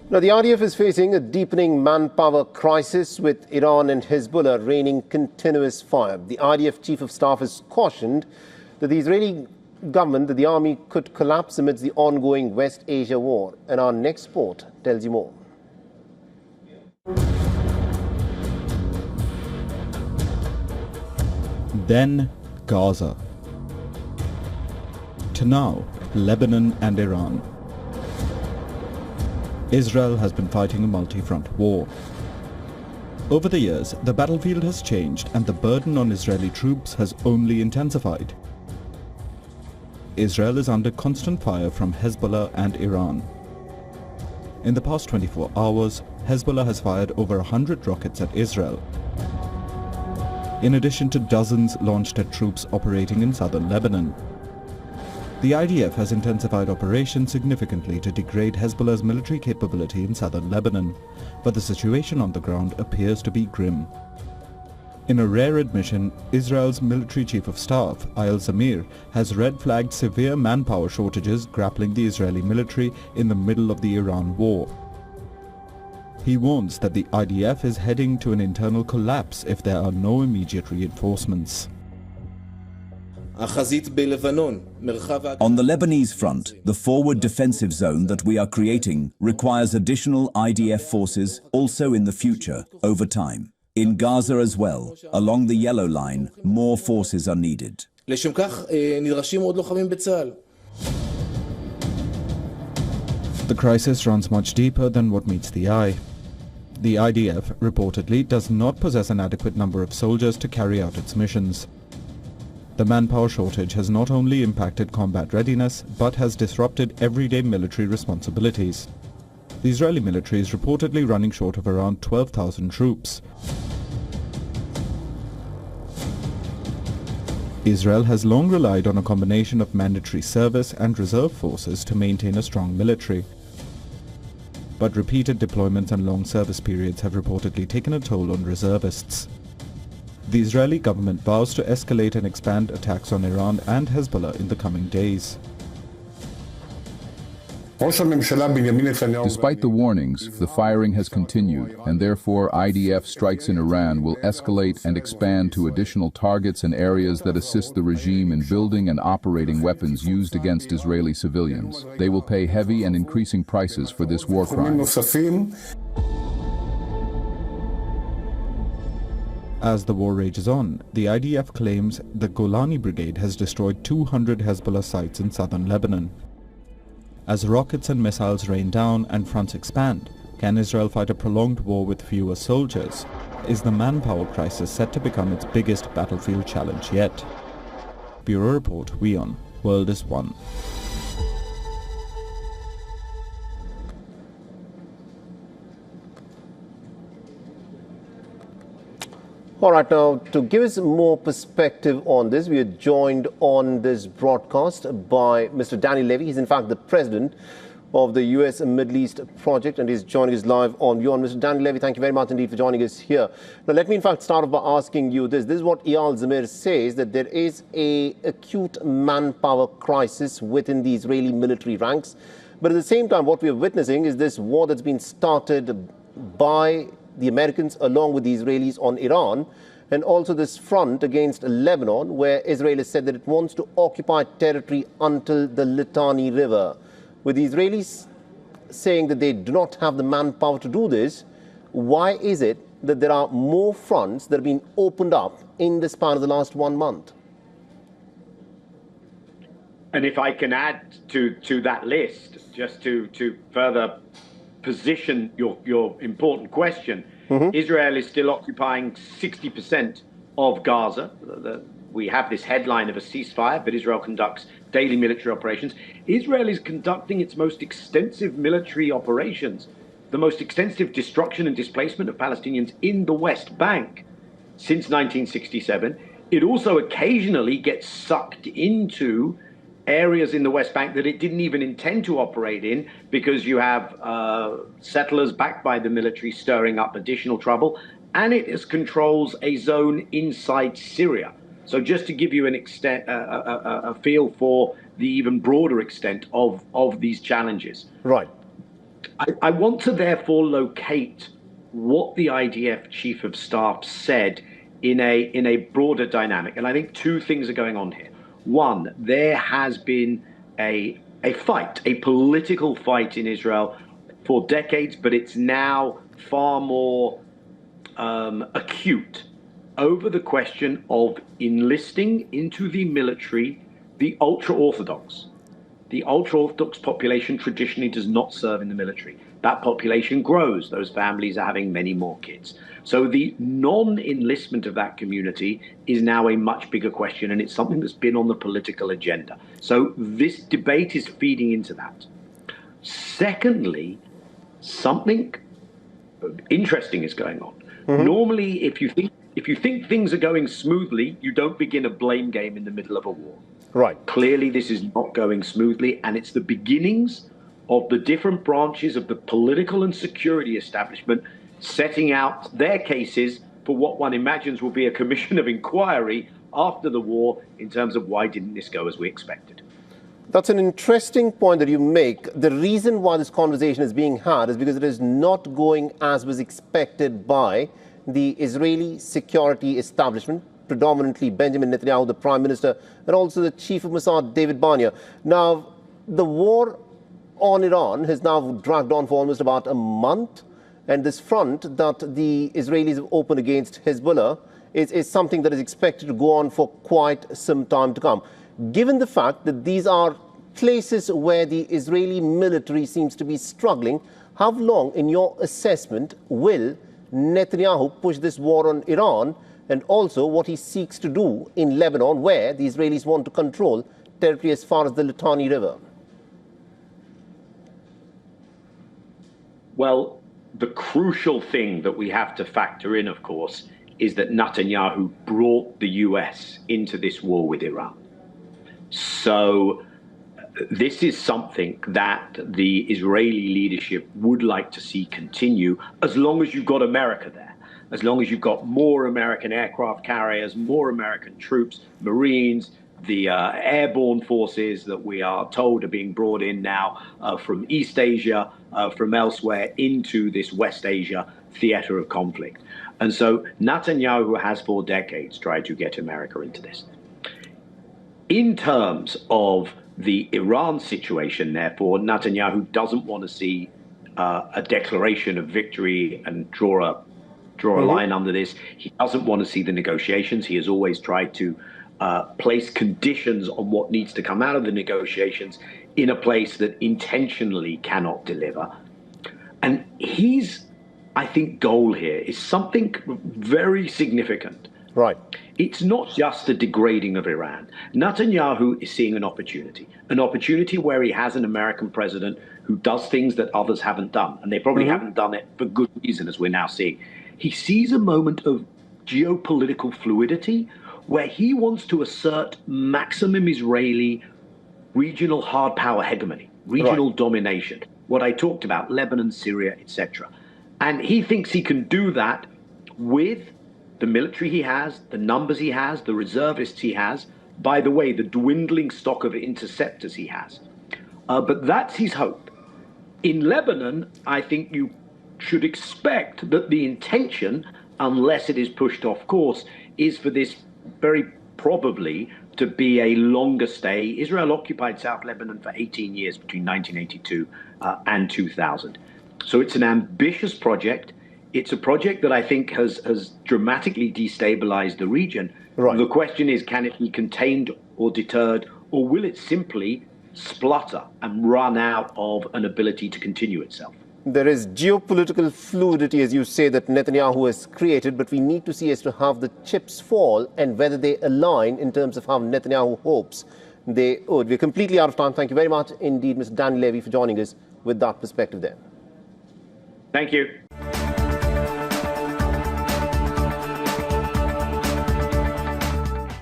Now, the IDF is facing a deepening manpower crisis with Iran and Hezbollah raining continuous fire. The IDF Chief of Staff has cautioned that the Israeli government, that the army could collapse amidst the ongoing West Asia war. And our next report tells you more. Then Gaza. To now, Lebanon and Iran. Israel has been fighting a multi-front war. Over the years, the battlefield has changed and the burden on Israeli troops has only intensified. Israel is under constant fire from Hezbollah and Iran. In the past 24 hours, Hezbollah has fired over 100 rockets at Israel, in addition to dozens launched at troops operating in southern Lebanon. The IDF has intensified operations significantly to degrade Hezbollah's military capability in southern Lebanon, but the situation on the ground appears to be grim. In a rare admission, Israel's military chief of staff, Eyal Zamir, has red-flagged severe manpower shortages grappling the Israeli military in the middle of the Iran war. He warns that the IDF is heading to an internal collapse if there are no immediate reinforcements. On the Lebanese front, the forward defensive zone that we are creating requires additional IDF forces also in the future, over time. In Gaza as well, along the yellow line, more forces are needed. The crisis runs much deeper than what meets the eye. The IDF, reportedly, does not possess an adequate number of soldiers to carry out its missions. The manpower shortage has not only impacted combat readiness, but has disrupted everyday military responsibilities. The Israeli military is reportedly running short of around 12,000 troops. Israel has long relied on a combination of mandatory service and reserve forces to maintain a strong military. But repeated deployments and long service periods have reportedly taken a toll on reservists. The Israeli government vows to escalate and expand attacks on Iran and Hezbollah in the coming days. Despite the warnings, the firing has continued, and therefore IDF strikes in Iran will escalate and expand to additional targets and areas that assist the regime in building and operating weapons used against Israeli civilians. They will pay heavy and increasing prices for this war crime. As the war rages on, the IDF claims the Golani Brigade has destroyed 200 Hezbollah sites in southern Lebanon. As rockets and missiles rain down and fronts expand, can Israel fight a prolonged war with fewer soldiers? Is the manpower crisis set to become its biggest battlefield challenge yet? Bureau Report, WION, World is One. All right, now to give us more perspective on this, we are joined on this broadcast by Mr. Danny Levy. He's in fact the president of the US Middle East Project, and he's joining us live on WION. Mr. Danny Levy, thank you very much indeed for joining us here. Now, let me in fact start off by asking you this. This is what Eyal Zamir says, that there is an acute manpower crisis within the Israeli military ranks. But at the same time, what we are witnessing is this war that's been started by the Americans along with the Israelis on Iran, and also this front against Lebanon, where Israel has said that it wants to occupy territory until the Litani River. With the Israelis saying that they do not have the manpower to do this, why is it that there are more fronts that have been opened up in the span of the last 1 month? And if I can add to that list, just to further position your important question, Israel is still occupying 60% of Gaza. We have this headline of a ceasefire, but Israel conducts daily military operations. Israel is conducting its most extensive military operations, the most extensive destruction and displacement of Palestinians in the West Bank since 1967. It also occasionally gets sucked into areas in the West Bank that it didn't even intend to operate in, because you have settlers backed by the military stirring up additional trouble, and it controls a zone inside Syria. So just to give you a feel for the even broader extent of these challenges. Right. I want to therefore locate what the IDF Chief of Staff said in a broader dynamic. And I think two things are going on here. One, there has been a fight, a political fight in Israel for decades, but it's now far more acute over the question of enlisting into the military the ultra-Orthodox. The ultra-Orthodox population traditionally does not serve in the military. That population grows. Those families are having many more kids. So the non-enlistment of that community is now a much bigger question, and it's something that's been on the political agenda. So this debate is feeding into that. Secondly, something interesting is going on. Normally, if you think things are going smoothly, you don't begin a blame game in the middle of a war. Right. Clearly, this is not going smoothly, and it's the beginnings of the different branches of the political and security establishment setting out their cases for what one imagines will be a commission of inquiry after the war in terms of why didn't this go as we expected. That's an interesting point that you make. The reason why this conversation is being had is because it is not going as was expected by the Israeli security establishment, predominantly Benjamin Netanyahu, the Prime Minister, and also the Chief of Mossad, David Barnea. Now, the war on Iran has now dragged on for almost about a month, and this front that the Israelis have opened against Hezbollah is something that is expected to go on for quite some time to come. Given the fact that these are places where the Israeli military seems to be struggling, how long, in your assessment, will Netanyahu push this war on Iran, and also what he seeks to do in Lebanon, where the Israelis want to control territory as far as the Litani River? Well, the crucial thing that we have to factor in, of course, is that Netanyahu brought the US into this war with Iran. So this is something that the Israeli leadership would like to see continue, as long as you've got America there, as long as you've got more American aircraft carriers, more American troops, Marines, the airborne forces that we are told are being brought in now from East Asia, from elsewhere into this West Asia theater of conflict. And so Netanyahu has for decades tried to get America into this. In terms of the Iran situation, therefore, Netanyahu doesn't want to see a declaration of victory and draw a line under this. He doesn't want to see the negotiations. He has always tried to place conditions on what needs to come out of the negotiations in a place that intentionally cannot deliver. And his, I think, goal here is something very significant. Right. It's not just the degrading of Iran. Netanyahu is seeing an opportunity where he has an American president who does things that others haven't done, and they probably haven't done it for good reason, as we're now seeing. He sees a moment of geopolitical fluidity where he wants to assert maximum Israeli regional hard power hegemony, regional domination, what I talked about, Lebanon, Syria, etc. And he thinks he can do that with the military he has, the numbers he has, the reservists he has, by the way, the dwindling stock of interceptors he has. But that's his hope. In Lebanon, I think you should expect that the intention, unless it is pushed off course, is for this very probably to be a longer stay. Israel occupied South Lebanon for 18 years between 1982 and 2000. So it's an ambitious project. It's a project that I think has dramatically destabilized the region. Right. The question is, can it be contained or deterred, or will it simply splutter and run out of an ability to continue itself? There is geopolitical fluidity, as you say, that Netanyahu has created, but we need to see as to how the chips fall and whether they align in terms of how Netanyahu hopes they would. We're completely out of time. Thank you very much indeed, Mr. Danny Levy, for joining us with that perspective there. Thank you.